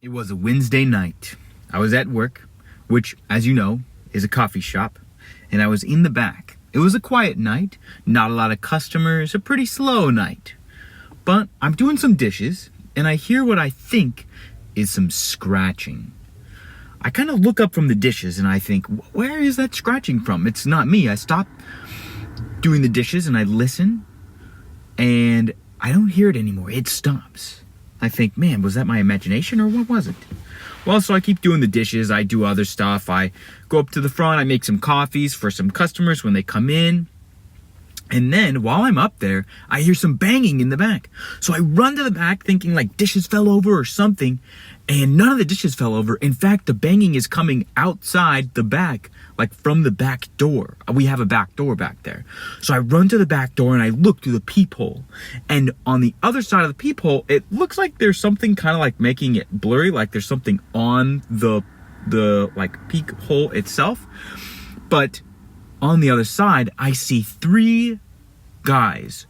It was a Wednesday night. I was at work, which, as you know, is a coffee shop, and I was in the back. It was a quiet night, not a lot of customers, a pretty slow night. But I'm doing some dishes, and I hear what I think is some scratching. I kind of look up from the dishes, and I think, where is that scratching from? It's not me. I stop doing the dishes, and I listen, and I don't hear it anymore. It stops. I think, man, was that my imagination or what was it? Well, so I keep doing the dishes. I do other stuff. I go up to the front. I make some coffees for some customers when they come in. And then while I'm up there, I hear some banging in the back. So I run to the back thinking like dishes fell over or something. And none of the dishes fell over. In fact, the banging is coming outside the back, like from the back door. We have a back door back there. So I run to the back door and I look through the peephole. And on the other side of the peephole, it looks like there's something kind of like making it blurry, like there's something on the like peephole itself. But on the other side, I see two guys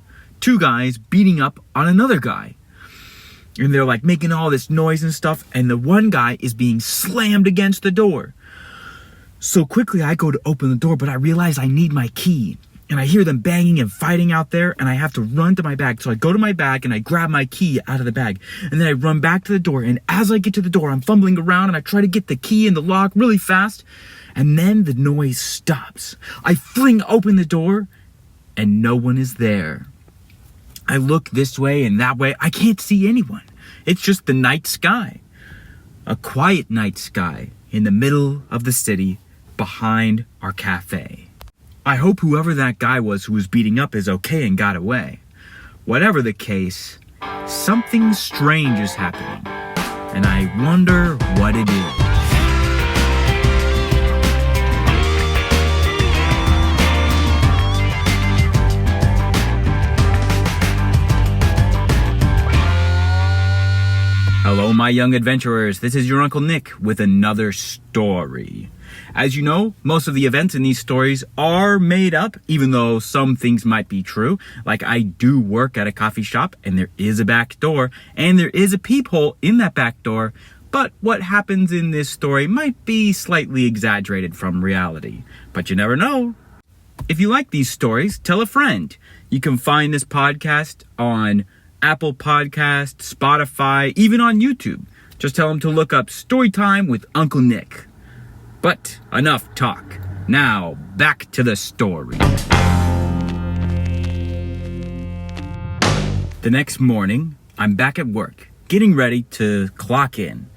beating up on another guy. And they're like making all this noise and stuff. And the one guy is being slammed against the door. So quickly I go to open the door, but I realize I need my key. And I hear them banging and fighting out there. And I have to run to my bag. So I go to my bag and I grab my key out of the bag. And then I run back to the door. And as I get to the door, I'm fumbling around and I try to get the key in the lock really fast. And then the noise stops. I fling open the door and no one is there. I look this way and that way. I can't see anyone. It's just the night sky. A quiet night sky in the middle of the city behind our cafe. I hope whoever that guy was who was beating up is okay and got away. Whatever the case, something strange is happening. And I wonder what it is. Hello, my young adventurers. This is your Uncle Nick with another story. As you know, most of the events in these stories are made up, even though some things might be true. Like I do work at a coffee shop and there is a back door and there is a peephole in that back door. But what happens in this story might be slightly exaggerated from reality. But you never know. If you like these stories, tell a friend. You can find this podcast on Apple Podcasts, Spotify, even on YouTube. Just tell them to look up Storytime with Uncle Nick. But enough talk. Now, back to the story. The next morning, I'm back at work, getting ready to clock in,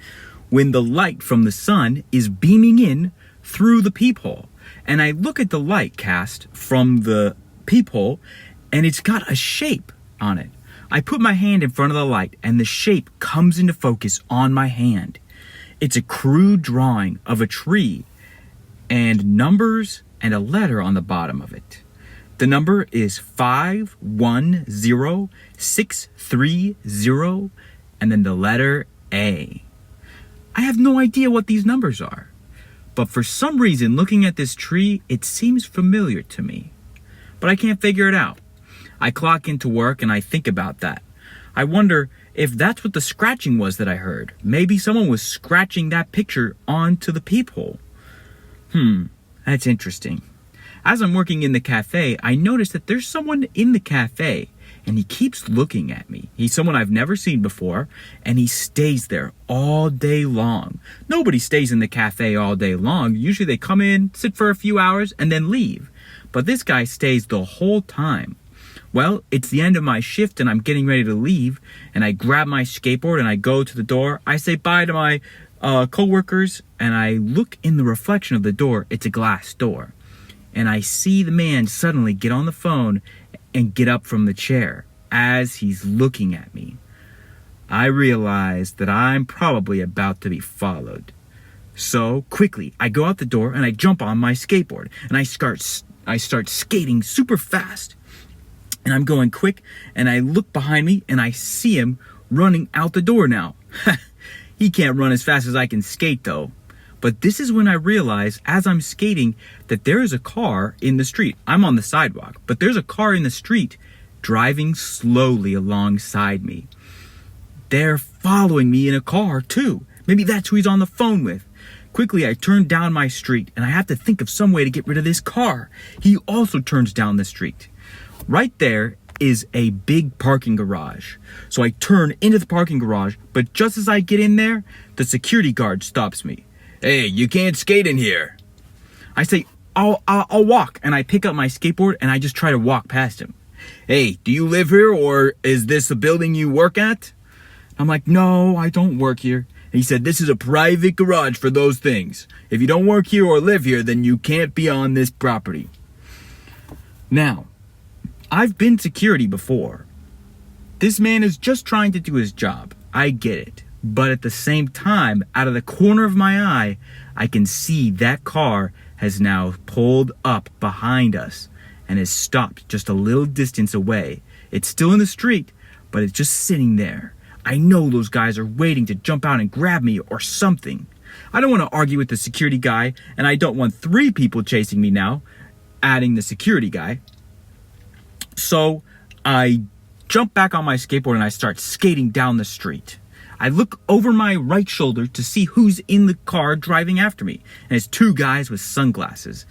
when the light from the sun is beaming in through the peephole. And I look at the light cast from the peephole, and it's got a shape on it. I put my hand in front of the light and the shape comes into focus on my hand. It's a crude drawing of a tree and numbers and a letter on the bottom of it. The number is 510630 and then the letter A. I have no idea what these numbers are, but for some reason looking at this tree, it seems familiar to me, but I can't figure it out. I clock into work and I think about that. I wonder if that's what the scratching was that I heard. Maybe someone was scratching that picture onto the peephole. That's interesting. As I'm working in the cafe, I notice that there's someone in the cafe and he keeps looking at me. He's someone I've never seen before and he stays there all day long. Nobody stays in the cafe all day long. Usually they come in, sit for a few hours and then leave. But this guy stays the whole time. Well, it's the end of my shift and I'm getting ready to leave and I grab my skateboard and I go to the door. I say bye to my coworkers and I look in the reflection of the door. It's a glass door. And I see the man suddenly get on the phone and get up from the chair as he's looking at me. I realize that I'm probably about to be followed. So quickly, I go out the door and I jump on my skateboard and I start skating super fast. And I'm going quick, and I look behind me, and I see him running out the door now. He can't run as fast as I can skate, though. But this is when I realize, as I'm skating, that there is a car in the street. I'm on the sidewalk, but there's a car in the street driving slowly alongside me. They're following me in a car too. Maybe that's who he's on the phone with. Quickly, I turn down my street, and I have to think of some way to get rid of this car. He also turns down the street. Right there is a big parking garage. So I turn into the parking garage, but just as I get in there, the security guard stops me. "Hey, you can't skate in here." I say, I'll walk, and I pick up my skateboard, and I just try to walk past him. "Hey, do you live here, or is this a building you work at?" I'm like, "No, I don't work here." And he said, "This is a private garage for those things. If you don't work here or live here, then you can't be on this property." Now, I've been security before. This man is just trying to do his job. I get it. But at the same time, out of the corner of my eye, I can see that car has now pulled up behind us and has stopped just a little distance away. It's still in the street, but it's just sitting there. I know those guys are waiting to jump out and grab me or something. I don't want to argue with the security guy, and I don't want 3 people chasing me now, adding the security guy. So I jump back on my skateboard and I start skating down the street. I look over my right shoulder to see who's in the car driving after me, and it's 2 guys with sunglasses.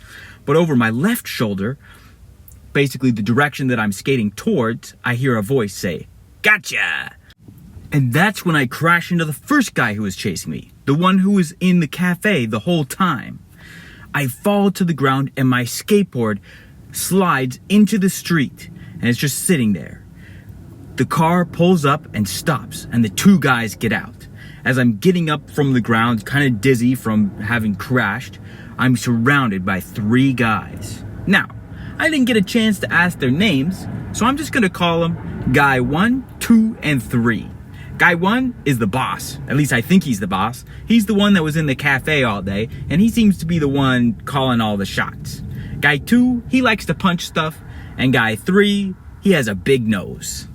But over my left shoulder, basically the direction that I'm skating towards, I hear a voice say, "Gotcha!" And that's when I crash into the first guy who was chasing me, the one who was in the cafe the whole time. I fall to the ground and my skateboard slides into the street, and it's just sitting there. The car pulls up and stops, and the 2 guys get out. As I'm getting up from the ground, kind of dizzy from having crashed, I'm surrounded by 3 guys. Now, I didn't get a chance to ask their names, so I'm just gonna call them Guy 1, 2, and 3. Guy 1 is the boss. At least I think he's the boss. He's the one that was in the cafe all day, and he seems to be the one calling all the shots. Guy 2, he likes to punch stuff, and Guy 3, he has a big nose.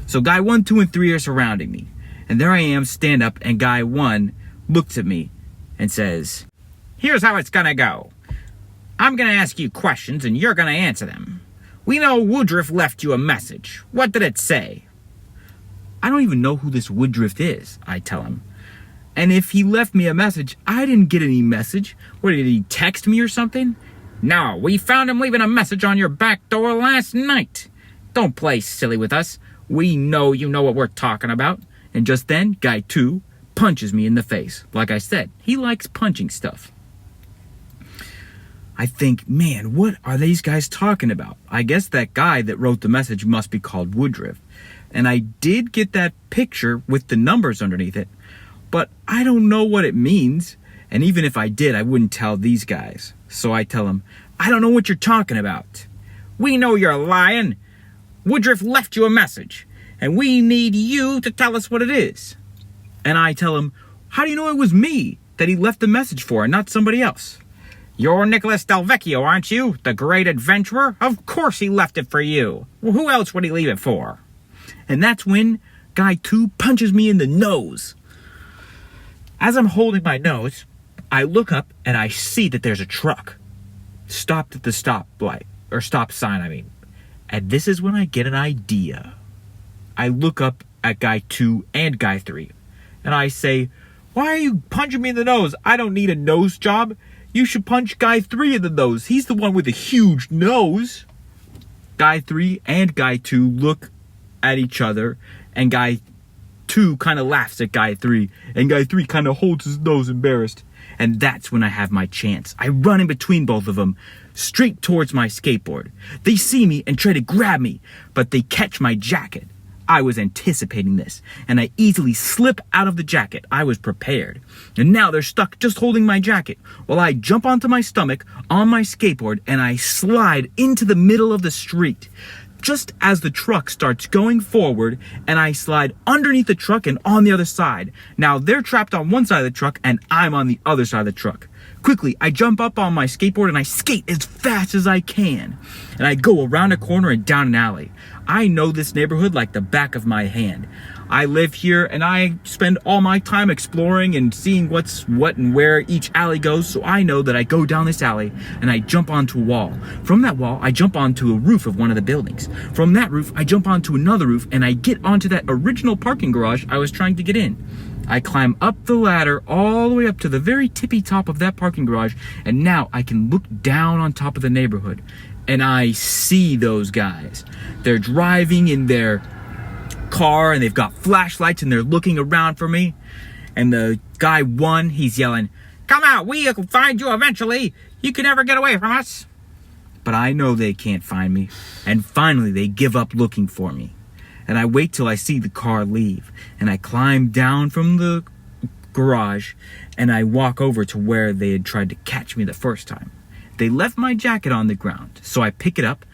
So Guy 1, 2, and 3 are surrounding me, and there I am, stand up, and Guy 1 looks at me and says, "Here's how it's gonna go. I'm gonna ask you questions, and you're gonna answer them. We know Woodruff left you a message. What did it say?" I don't even know who this Woodruff is, I tell him. And if he left me a message, I didn't get any message. What, did he text me or something? "No, we found him leaving a message on your back door last night. Don't play silly with us. We know you know what we're talking about." And just then, Guy 2 punches me in the face. Like I said, he likes punching stuff. I think, man, what are these guys talking about? I guess that guy that wrote the message must be called Woodruff. And I did get that picture with the numbers underneath it, but I don't know what it means. And even if I did, I wouldn't tell these guys. So I tell them, "I don't know what you're talking about." "We know you're lying. Woodruff left you a message, and we need you to tell us what it is." And I tell him, "How do you know it was me that he left the message for and not somebody else?" "You're Nicholas Delvecchio, aren't you? The great adventurer? Of course he left it for you. Well, who else would he leave it for?" And that's when Guy 2 punches me in the nose. As I'm holding my nose, I look up and I see that there's a truck stopped at the stop sign, I mean. And this is when I get an idea. I look up at Guy 2 and Guy 3, and I say, "Why are you punching me in the nose? I don't need a nose job. You should punch Guy 3 in the nose. He's the one with the huge nose." Guy 3 and Guy 2 look at each other, and Guy 2 kind of laughs at Guy 3, and Guy 3 kind of holds his nose embarrassed. And that's when I have my chance. I run in between both of them, straight towards my skateboard. They see me and try to grab me, but they catch my jacket. I was anticipating this, and I easily slip out of the jacket. I was prepared. And now they're stuck just holding my jacket, while I jump onto my stomach on my skateboard, and I slide into the middle of the street. Just as the truck starts going forward, and I slide underneath the truck and on the other side. Now they're trapped on one side of the truck, and I'm on the other side of the truck. Quickly, I jump up on my skateboard and I skate as fast as I can. And I go around a corner and down an alley. I know this neighborhood like the back of my hand. I live here and I spend all my time exploring and seeing what's what and where each alley goes. So I know that I go down this alley and I jump onto a wall. From that wall, I jump onto a roof of one of the buildings. From that roof, I jump onto another roof and I get onto that original parking garage I was trying to get in. I climb up the ladder all the way up to the very tippy top of that parking garage, and now I can look down on top of the neighborhood, and I see those guys. They're driving in their car, and they've got flashlights, and they're looking around for me. And the guy one, he's yelling, "Come out, we'll find you eventually. You can never get away from us." But I know they can't find me, and finally they give up looking for me. And I wait till I see the car leave, and I climb down from the garage, and I walk over to where they had tried to catch me the first time. They left my jacket on the ground, so I pick it up,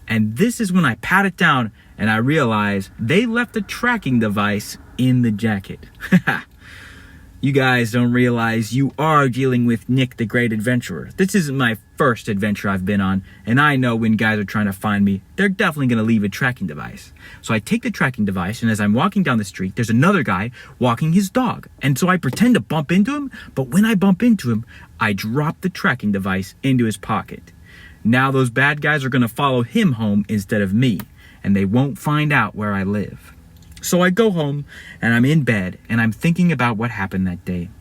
and this is when I pat it down, and I realize they left a tracking device in the jacket. You guys don't realize you are dealing with Nick the Great Adventurer. This isn't my first adventure I've been on, and I know when guys are trying to find me, they're definitely going to leave a tracking device. So I take the tracking device, and as I'm walking down the street, there's another guy walking his dog. And so I pretend to bump into him, but when I bump into him, I drop the tracking device into his pocket. Now those bad guys are going to follow him home instead of me, and they won't find out where I live. So I go home, and I'm in bed, and I'm thinking about what happened that day.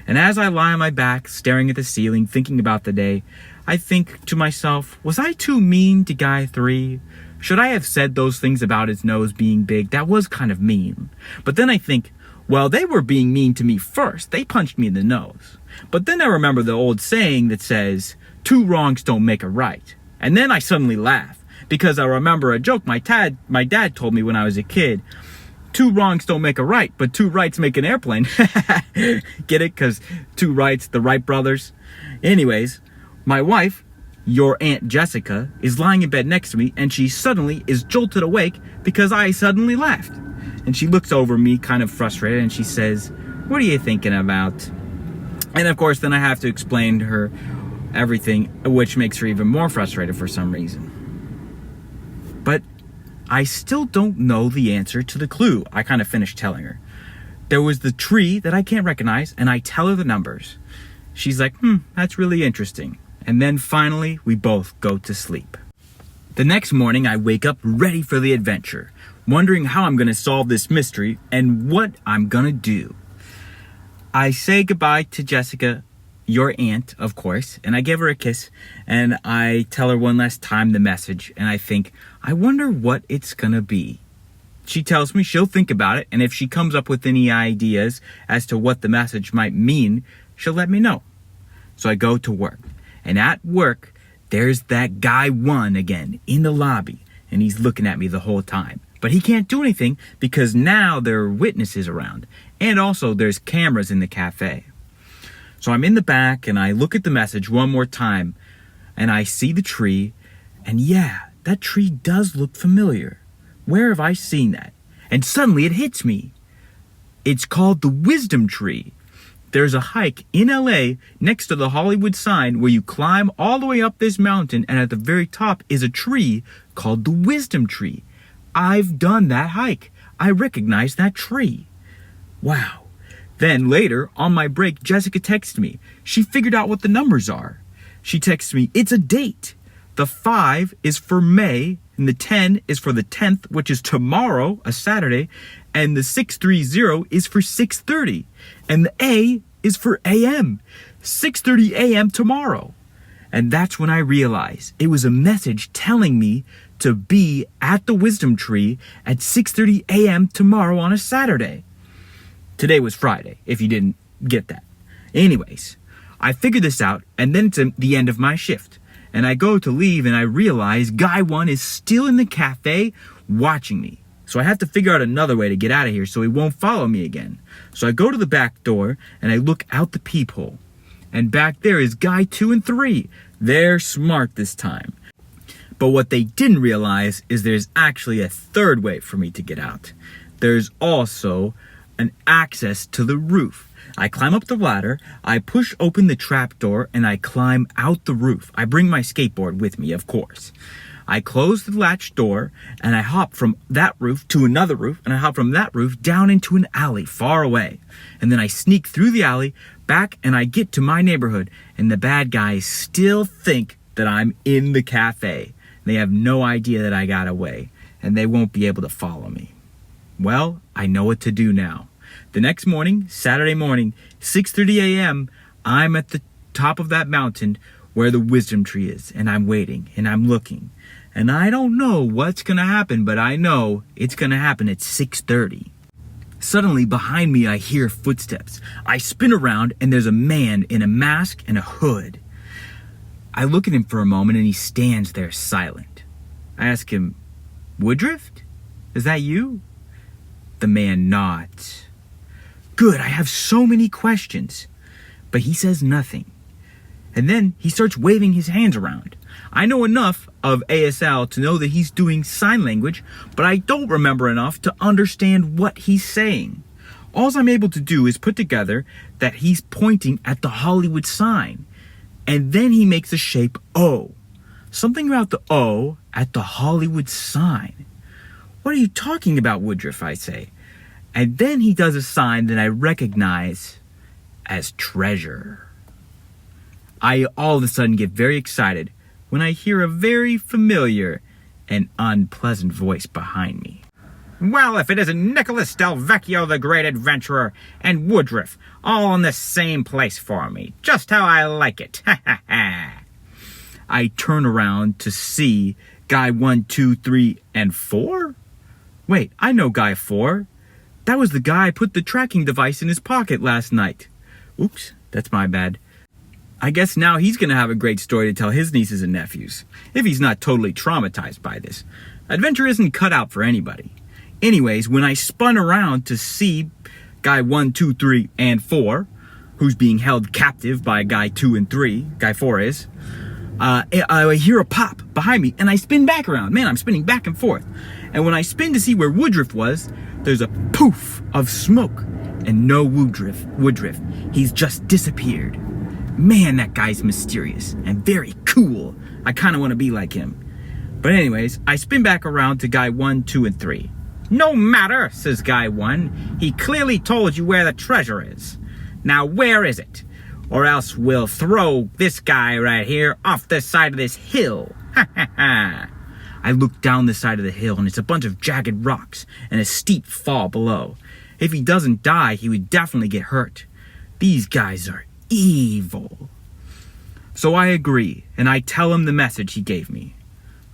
And as I lie on my back, staring at the ceiling, thinking about the day, I think to myself, was I too mean to Guy 3? Should I have said those things about his nose being big? That was kind of mean. But then I think, well, they were being mean to me first. They punched me in the nose. But then I remember the old saying that says, 2 wrongs don't make a right. And then I suddenly laugh, because I remember a joke my dad told me when I was a kid. 2 wrongs don't make a right, but 2 rights make an airplane. Get it? Because 2 rights, the Wright brothers. Anyways, my wife, your Aunt Jessica, is lying in bed next to me, and she suddenly is jolted awake because I suddenly laughed. And she looks over me kind of frustrated, and she says, "What are you thinking about?" And of course, then I have to explain to her everything, which makes her even more frustrated for some reason. But I still don't know the answer to the clue I kind of finished telling her. There was the tree that I can't recognize, and I tell her the numbers. She's like, that's really interesting. And then finally, we both go to sleep. The next morning, I wake up ready for the adventure, wondering how I'm going to solve this mystery and what I'm going to do. I say goodbye to Jessica, your aunt, of course, and I give her a kiss, and I tell her one last time the message, and I think, I wonder what it's gonna be. She tells me she'll think about it, and if she comes up with any ideas as to what the message might mean, she'll let me know. So I go to work, and at work, there's that guy 1 again in the lobby, and he's looking at me the whole time. But he can't do anything because now there are witnesses around, and also there's cameras in the cafe. So I'm in the back, and I look at the message one more time, and I see the tree, and yeah, that tree does look familiar. Where have I seen that? And suddenly it hits me. It's called the Wisdom Tree. There's a hike in LA next to the Hollywood sign where you climb all the way up this mountain, and at the very top is a tree called the Wisdom Tree. I've done that hike. I recognize that tree. Wow. Then later, on my break, Jessica texted me. She figured out what the numbers are. She texts me, it's a date. The 5 is for May, and the 10 is for the 10th, which is tomorrow, a Saturday, and the 630 is for 6:30, and the A is for AM, 6:30 AM tomorrow. And that's when I realized it was a message telling me to be at the Wisdom Tree at 6:30 AM tomorrow on a Saturday. Today was Friday, if you didn't get that. Anyways, I figured this out, and then it's the end of my shift. And I go to leave, and I realize Guy 1 is still in the cafe watching me. So I have to figure out another way to get out of here so he won't follow me again. So I go to the back door, and I look out the peephole. And back there is Guy 2 and 3. They're smart this time. But what they didn't realize is there's actually a third way for me to get out. There's also an access to the roof. I climb up the ladder, I push open the trapdoor, and I climb out the roof. I bring my skateboard with me, of course. I close the latch door, and I hop from that roof to another roof, and I hop from that roof down into an alley far away. And then I sneak through the alley, back, and I get to my neighborhood, and the bad guys still think that I'm in the cafe. They have no idea that I got away, and they won't be able to follow me. Well, I know what to do now. The next morning, Saturday morning, 6:30 a.m., I'm at the top of that mountain where the wisdom tree is, and I'm waiting, and I'm looking. And I don't know what's going to happen, but I know it's going to happen at 6:30. Suddenly, behind me, I hear footsteps. I spin around, and there's a man in a mask and a hood. I look at him for a moment, and he stands there silent. I ask him, "Woodruff? Is that you?" The man nods. Good, I have so many questions. But he says nothing. And then he starts waving his hands around. I know enough of ASL to know that he's doing sign language, but I don't remember enough to understand what he's saying. All I'm able to do is put together that he's pointing at the Hollywood sign. And then he makes a shape O. Something about the O at the Hollywood sign. "What are you talking about, Woodruff?" I say. And then he does a sign that I recognize as treasure. I all of a sudden get very excited when I hear a very familiar and unpleasant voice behind me. "Well, if it isn't Nicholas Del Vecchio, the great adventurer, and Woodruff, all in the same place for me. Just how I like it. Ha ha ha." I turn around to see guy 1, 2, 3, and 4? Wait, I know guy 4. That was the guy I put the tracking device in his pocket last night. Oops, that's my bad. I guess now he's going to have a great story to tell his nieces and nephews, if he's not totally traumatized by this. Adventure isn't cut out for anybody. Anyways, when I spun around to see guy 1, 2, 3, and 4, who's being held captive by guy 2 and 3, guy 4 is, I hear a pop behind me, and I spin back around. Man, I'm spinning back and forth. And when I spin to see where Woodruff was, there's a poof of smoke, and no Woodruff. He's just disappeared. Man, that guy's mysterious and very cool. I kind of want to be like him. But anyways, I spin back around to guy 1, 2, and 3. "No matter," says guy 1. "He clearly told you where the treasure is. Now where is it? Or else we'll throw this guy right here off the side of this hill. Ha ha ha." I look down the side of the hill, and it's a bunch of jagged rocks and a steep fall below. If he doesn't die, he would definitely get hurt. These guys are evil. So I agree, and I tell him the message he gave me.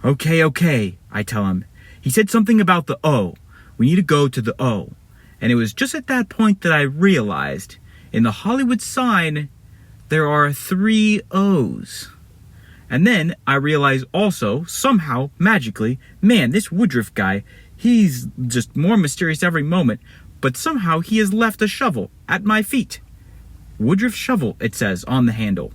Okay, I tell him. He said something about the O. We need to go to the O. And it was just at that point that I realized, in the Hollywood sign, there are 3 O's. And then I realized also, somehow, magically, man, this Woodruff guy, he's just more mysterious every moment, but somehow he has left a shovel at my feet. Woodruff shovel, it says on the handle.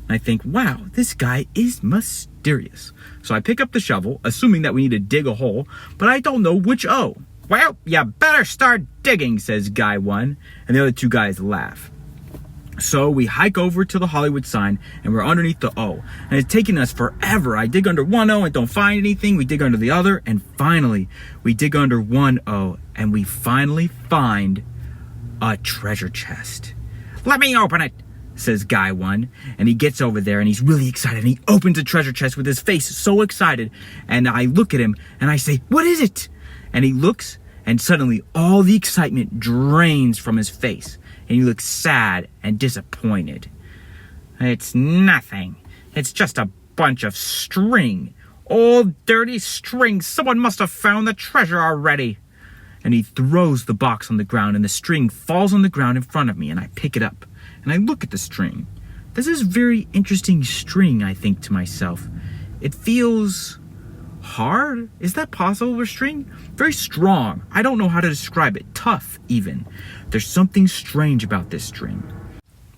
And I think, wow, this guy is mysterious. So I pick up the shovel, assuming that we need to dig a hole, but I don't know which O. "Well, you better start digging," says guy 1, and the other 2 guys laugh. So we hike over to the Hollywood sign, and we're underneath the O. And it's taking us forever. I dig under one O and don't find anything. We dig under the other, and finally, we dig under one O, and we finally find a treasure chest. "Let me open it," says guy 1. And he gets over there, and he's really excited. And he opens the treasure chest with his face so excited. And I look at him, and I say, "What is it?" And he looks, and suddenly all the excitement drains from his face. And he looks sad and disappointed. "It's nothing. It's just a bunch of string. Old dirty string. Someone must have found the treasure already." And he throws the box on the ground, and the string falls on the ground in front of me, and I pick it up. And I look at the string. This is very interesting string, I think to myself. It feels hard? Is that possible with string? Very strong. I don't know how to describe it. Tough, even. There's something strange about this string.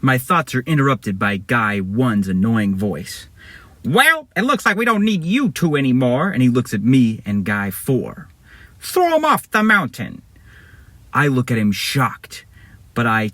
My thoughts are interrupted by guy 1's annoying voice. "Well, it looks like we don't need you 2 anymore." And he looks at me and guy 4. "Throw him off the mountain." I look at him shocked, but I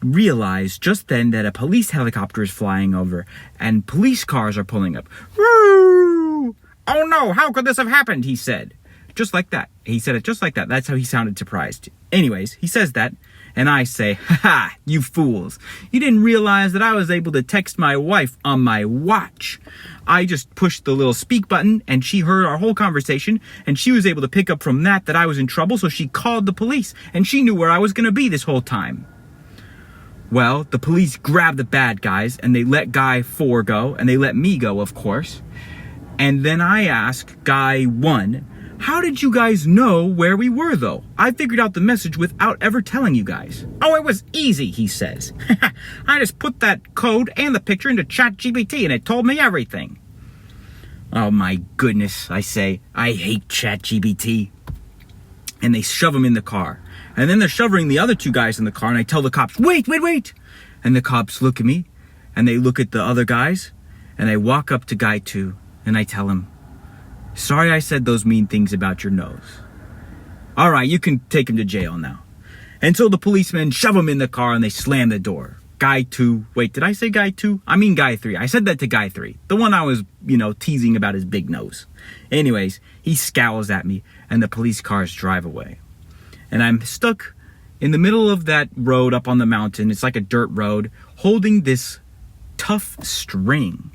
realize just then that a police helicopter is flying over and police cars are pulling up. "Woo! Oh no, how could this have happened?" he said. Just like that. He said it just like that. That's how he sounded surprised. Anyways, he says that, And I say, "Ha, you fools. You didn't realize that I was able to text my wife on my watch. I just pushed the little speak button and she heard our whole conversation and she was able to pick up from that I was in trouble, so she called the police and she knew where I was going to be this whole time." Well, the police grabbed the bad guys and they let guy 4 go and they let me go, of course. And then I asked guy 1, "How did you guys know where we were though? I figured out the message without ever telling you guys." "Oh, it was easy," he says. "I just put that code and the picture into ChatGPT and it told me everything." Oh my goodness, I say. I hate ChatGPT. And they shove him in the car. And then they're shoving the other 2 guys in the car and I tell the cops, wait. And the cops look at me and they look at the other guys and I walk up to guy 2 and I tell him, "Sorry I said those mean things about your nose. All right, you can take him to jail now." And so the policemen shove him in the car and they slam the door. Guy 2, wait, did I say guy 2? I mean guy 3. I said that to guy 3. The one I was, teasing about his big nose. Anyways, he scowls at me and the police cars drive away. And I'm stuck in the middle of that road up on the mountain. It's like a dirt road, holding this tough string.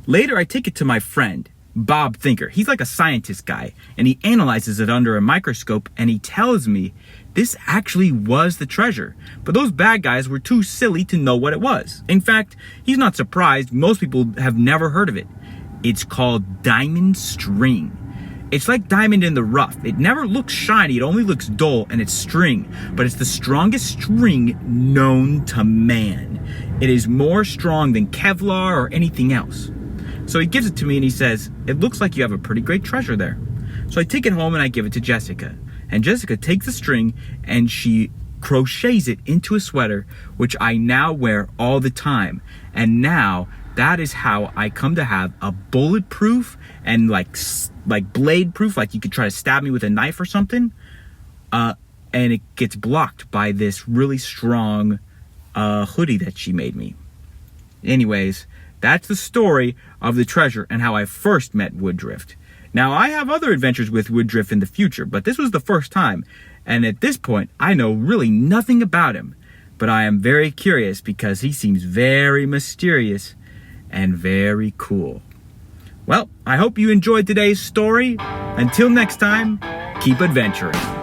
Later, I take it to my friend, Bob Thinker. He's like a scientist guy, and he analyzes it under a microscope, and he tells me this actually was the treasure. But those bad guys were too silly to know what it was. In fact, he's not surprised. Most people have never heard of it. It's called diamond string. It's like diamond in the rough. It never looks shiny, it only looks dull, and it's string. But it's the strongest string known to man. It is more strong than Kevlar or anything else. So he gives it to me and he says, "It looks like you have a pretty great treasure there." So I take it home and I give it to Jessica. And Jessica takes the string and she crochets it into a sweater, which I now wear all the time. And now that is how I come to have a bulletproof and like blade proof, like you could try to stab me with a knife or something. And it gets blocked by this really strong hoodie that she made me. Anyways, that's the story of the treasure and how I first met Woodruff. Now, I have other adventures with Woodruff in the future, but this was the first time. And at this point, I know really nothing about him. But I am very curious because he seems very mysterious and very cool. Well, I hope you enjoyed today's story. Until next time, keep adventuring.